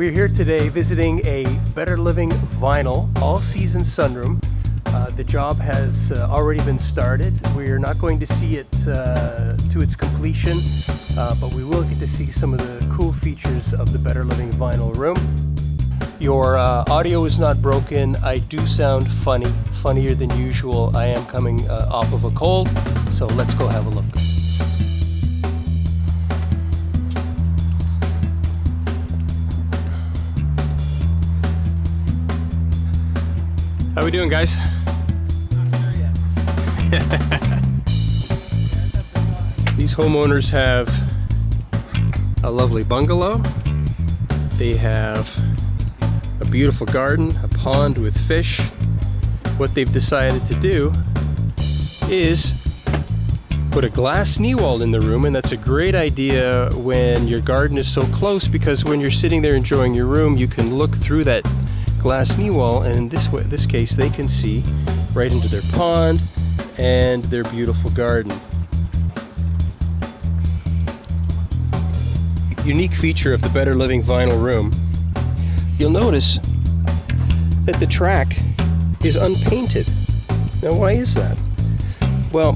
We're here today visiting a Better Living vinyl all-season sunroom. The job has already been started. We're not going to see it to its completion, but we will get to see some of the cool features of the Better Living vinyl room. Your audio is not broken. I do sound funny, funnier than usual. I am coming off of a cold, so let's go have a look. How we doing, guys? Not sure yet. These homeowners have a lovely bungalow. They have a beautiful garden, a pond with fish. What they've decided to do is put a glass knee wall in the room, and that's a great idea when your garden is so close, because when you're sitting there enjoying your room, you can look through that glass knee wall, and in this case they can see right into their pond and their beautiful garden. Unique feature of the Better Living vinyl room, you'll notice that the track is unpainted. Now, why is that? Well,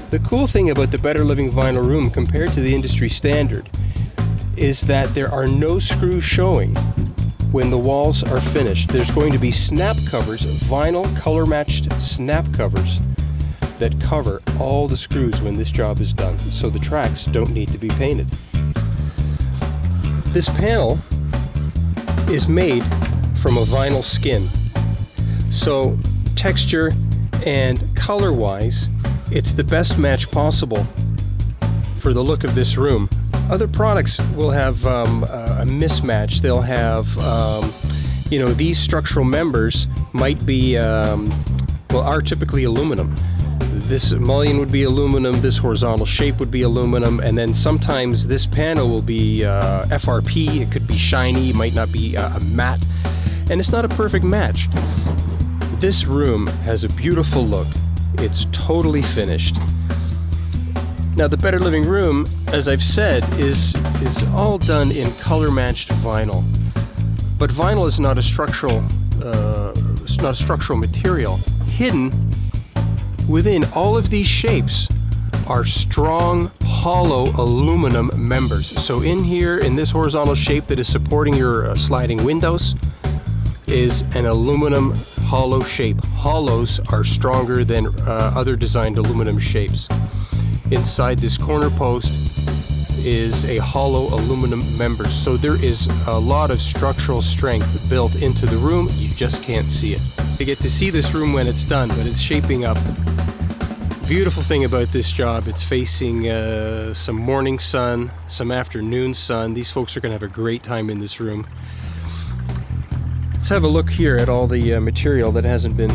the cool thing about the Better Living vinyl room compared to the industry standard is that there are no screws showing when the walls are finished. There's going to be snap covers, vinyl color matched snap covers that cover all the screws when this job is done, so the tracks don't need to be painted. This panel is made from a vinyl skin, so texture and color wise it's the best match possible for the look of this room. Other products will have a mismatch. They'll have, these structural members might be, are typically aluminum. This mullion would be aluminum, this horizontal shape would be aluminum, and then sometimes this panel will be FRP. It could be shiny, might not be matte, and it's not a perfect match. This room has a beautiful look. It's totally finished. Now, the Better Living room, as I've said, is all done in color-matched vinyl. But vinyl is not a structural, material. Hidden within all of these shapes are strong, hollow aluminum members. So in here, in this horizontal shape that is supporting your sliding windows, is an aluminum hollow shape. Hollows are stronger than other designed aluminum shapes. Inside this corner post is a hollow aluminum member, so there is a lot of structural strength built into the room. You just can't see it. You get to see this room when it's done, but it's shaping up. Beautiful thing about this job, it's facing some morning sun, some afternoon sun. These folks are going to have a great time in this room. Let's have a look here at all the material that hasn't been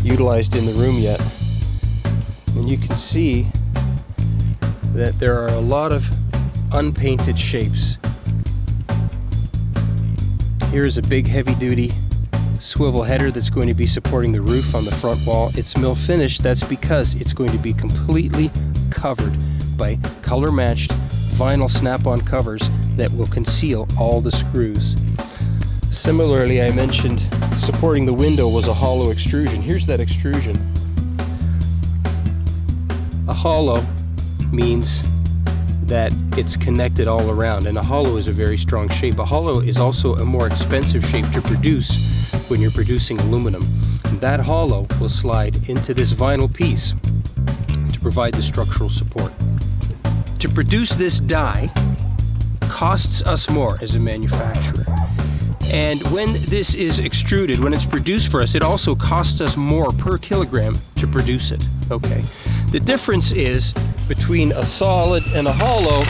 utilized in the room yet. And you can see that there are a lot of unpainted shapes. Here's a big heavy-duty swivel header that's going to be supporting the roof on the front wall. It's mill finished. That's because it's going to be completely covered by color-matched vinyl snap-on covers that will conceal all the screws. Similarly, I mentioned supporting the window was a hollow extrusion. Here's that extrusion. A hollow means that it's connected all around, and a hollow is a very strong shape. A hollow is also a more expensive shape to produce when you're producing aluminum. And that hollow will slide into this vinyl piece to provide the structural support. To produce this die costs us more as a manufacturer. And when this is extruded, when it's produced for us, it also costs us more per kilogram to produce it. Okay. The difference is between a solid and a hollow.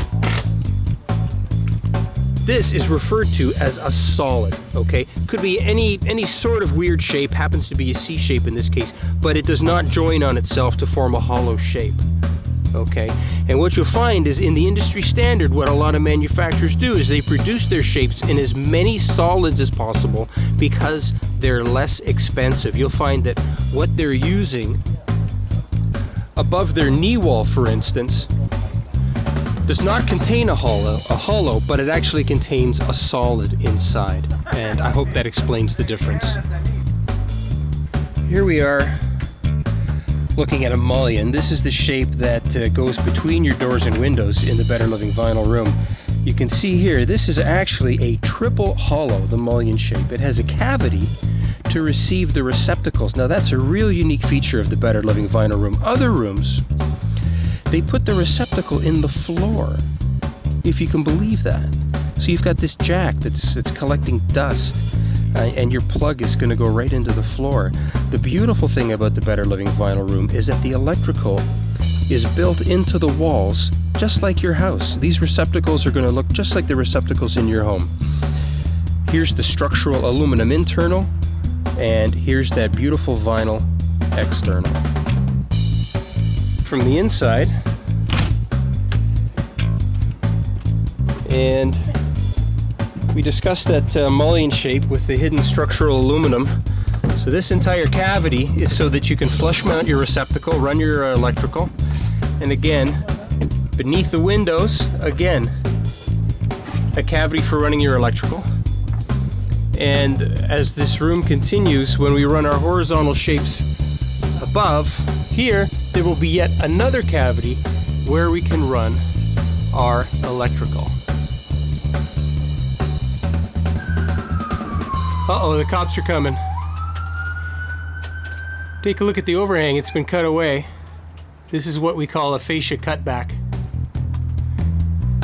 This is referred to as a solid, okay? Could be any sort of weird shape, happens to be a C shape in this case, but it does not join on itself to form a hollow shape. Okay, and what you'll find is in the industry standard, what a lot of manufacturers do is they produce their shapes in as many solids as possible because they're less expensive. You'll find that what they're using above their knee wall, for instance, does not contain a hollow, but it actually contains a solid inside. And I hope that explains the difference. Here we are looking at a mullion. This is the shape that goes between your doors and windows in the Better Living vinyl room. You can see here, this is actually a triple hollow, the mullion shape. It has a cavity to receive the receptacles. Now that's a real unique feature of the Better Living vinyl room. Other rooms, they put the receptacle in the floor, if you can believe that. So you've got this jack that's collecting dust, and your plug is going to go right into the floor. The beautiful thing about the Better Living vinyl room is that the electrical is built into the walls, just like your house. These receptacles are going to look just like the receptacles in your home. Here's the structural aluminum internal, and here's that beautiful vinyl external. From the inside, and we discussed that mullion shape with the hidden structural aluminum. So this entire cavity is so that you can flush mount your receptacle, run your electrical, and again, beneath the windows, again, a cavity for running your electrical. And as this room continues, when we run our horizontal shapes above, here there will be yet another cavity where we can run our electrical. Uh-oh, the cops are coming. Take a look at the overhang, it's been cut away. This is what we call a fascia cutback.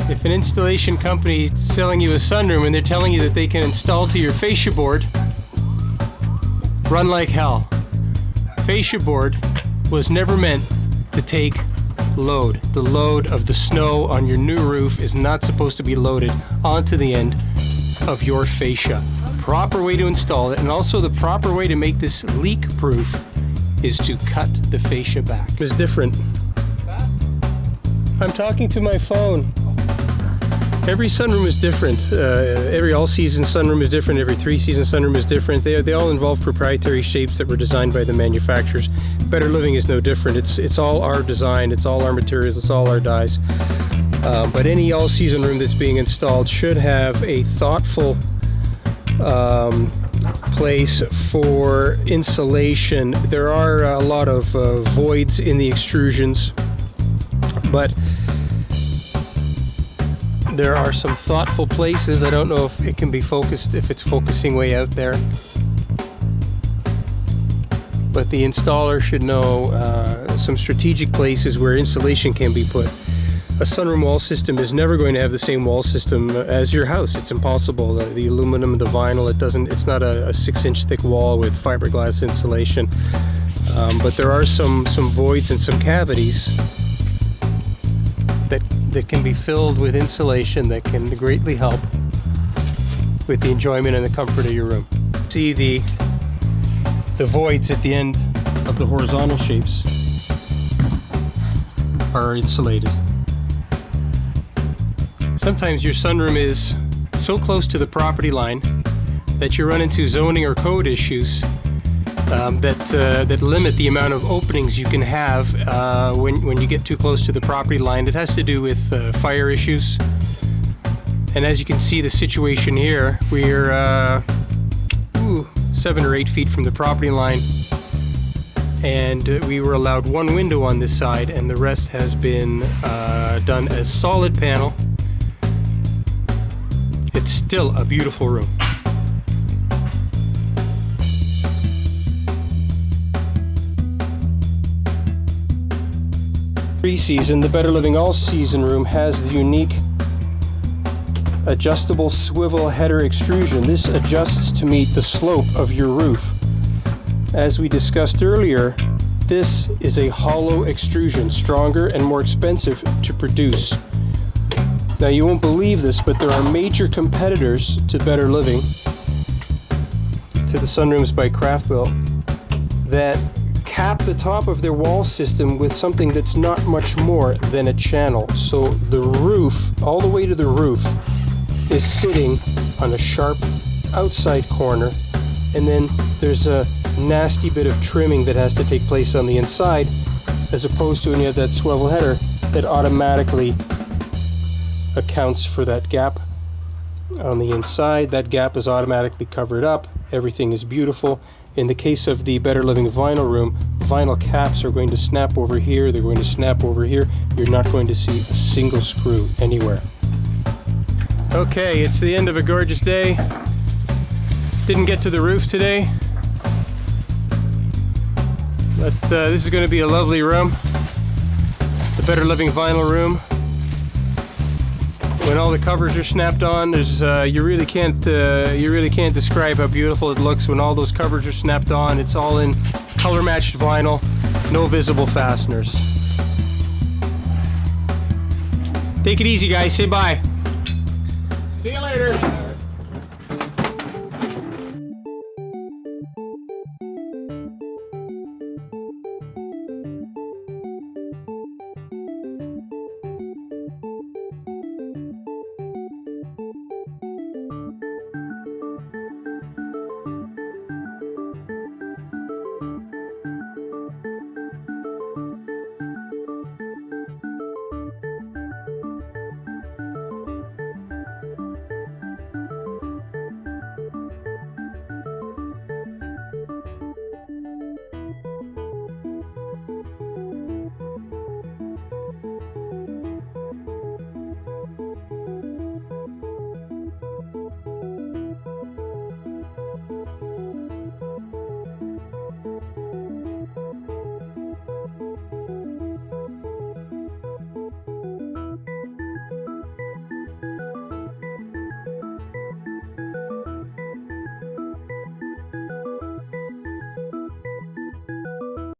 If an installation company is selling you a sunroom and they're telling you that they can install to your fascia board, run like hell. Fascia board was never meant to take load. The load of the snow on your new roof is not supposed to be loaded onto the end of your fascia. Proper way to install it, and also the proper way to make this leak-proof, is to cut the fascia back. It's different. I'm talking to my phone. Every sunroom is different. Every all-season sunroom is different. Every three-season sunroom is different. They all involve proprietary shapes that were designed by the manufacturers. Better Living is no different. It's all our design. It's all our materials. It's all our dyes. But any all-season room that's being installed should have a thoughtful place for insulation. There are a lot of voids in the extrusions, but there are some thoughtful places. I don't know if it can be focused, if it's focusing way out there, but the installer should know some strategic places where insulation can be put. A sunroom wall system is never going to have the same wall system as your house. It's impossible. The aluminum, the vinyl, it's not a 6-inch thick wall with fiberglass insulation. But there are some voids and some cavities that can be filled with insulation that can greatly help with the enjoyment and the comfort of your room. See the voids at the end of the horizontal shapes are insulated. Sometimes your sunroom is so close to the property line that you run into zoning or code issues that limit the amount of openings you can have when you get too close to the property line. It has to do with fire issues. And as you can see, the situation here, we're 7 or 8 feet from the property line, and we were allowed one window on this side, and the rest has been done as solid panel. It's still a beautiful room. Pre-season, the Better Living All-Season room has the unique adjustable swivel header extrusion. This adjusts to meet the slope of your roof. As we discussed earlier, this is a hollow extrusion, stronger and more expensive to produce. Now, you won't believe this, but there are major competitors to Better Living, to the sunrooms by Craft-Bilt, that cap the top of their wall system with something that's not much more than a channel. So the roof, all the way to the roof, is sitting on a sharp outside corner, and then there's a nasty bit of trimming that has to take place on the inside, as opposed to when you have that swivel header that automatically accounts for that gap on the inside. That gap is automatically covered up. Everything is beautiful. In the case of the Better Living vinyl room, vinyl caps are going to snap over here, they're going to snap over here. You're not going to see a single screw anywhere. Okay, it's the end of a gorgeous day. Didn't get to the roof today, but this is going to be a lovely room. The Better Living vinyl room. When all the covers are snapped on, there's you really can't describe how beautiful it looks when all those covers are snapped on. It's all in color matched vinyl, no visible fasteners. Take it easy, guys. Say bye. See you later.